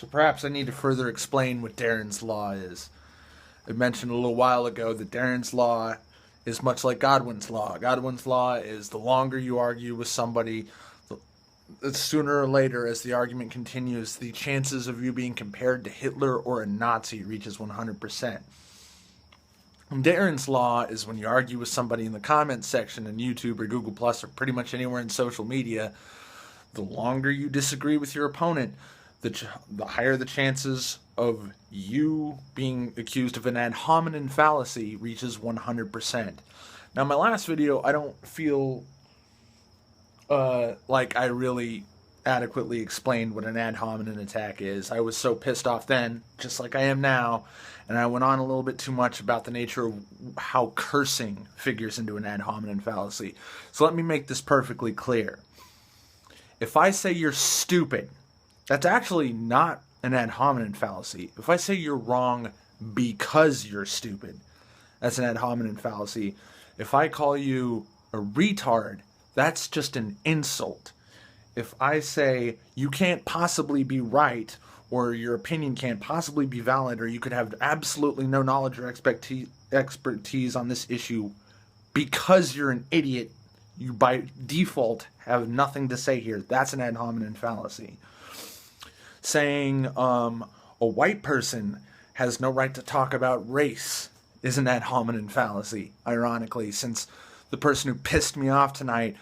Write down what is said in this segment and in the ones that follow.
So perhaps I need to further explain what Darren's Law is. I mentioned a little while ago that Darren's Law is much like Godwin's Law. Godwin's Law is the longer you argue with somebody, sooner or later, as the argument continues, the chances of you being compared to Hitler or a Nazi reaches 100%. And Darren's Law is when you argue with somebody in the comments section in YouTube or Google Plus or pretty much anywhere in social media, the longer you disagree with your opponent, the higher the chances of you being accused of an ad-hominem fallacy reaches 100%. Now, in my last video, I don't feel like I really adequately explained what an ad hominem attack is. I was so pissed off then, just like I am now, and I went on a little bit too much about the nature of how cursing figures into an ad hominem fallacy. So let me make this perfectly clear. If I say you're stupid, that's actually not an ad hominem fallacy. If I say you're wrong because you're stupid, that's an ad hominem fallacy. If I call you a retard, that's just an insult. If I say you can't possibly be right, or your opinion can't possibly be valid, or you could have absolutely no knowledge or expertise on this issue because you're an idiot, you by default have nothing to say here, that's an ad hominem fallacy. Saying a white person has no right to talk about race is an ad hominem fallacy, ironically, since the person who pissed me off tonight,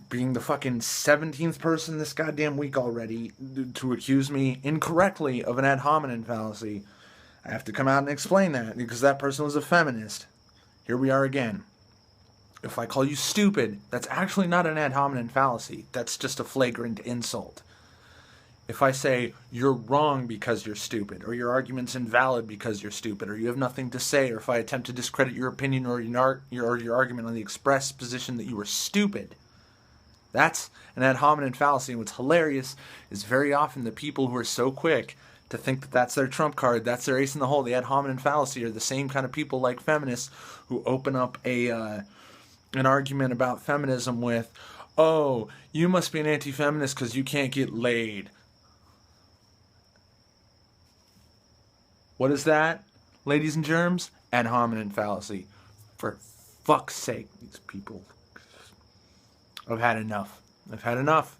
being the fucking 17th person this goddamn week already to accuse me incorrectly of an ad hominem fallacy, I have to come out and explain that because that person was a feminist. Here we are again. If I call you stupid, that's actually not an ad hominem fallacy. That's just a flagrant insult. If I say you're wrong because you're stupid, or your argument's invalid because you're stupid, or you have nothing to say, or if I attempt to discredit your opinion or your argument on the express position that you were stupid, that's an ad hominem fallacy. And what's hilarious is very often the people who are so quick to think that that's their trump card, that's their ace in the hole, the ad hominem fallacy, are the same kind of people like feminists who open up an argument about feminism with, oh, you must be an anti-feminist because you can't get laid. What is that, ladies and germs? Ad hominem fallacy. For fuck's sake, these people. I've had enough. I've had enough.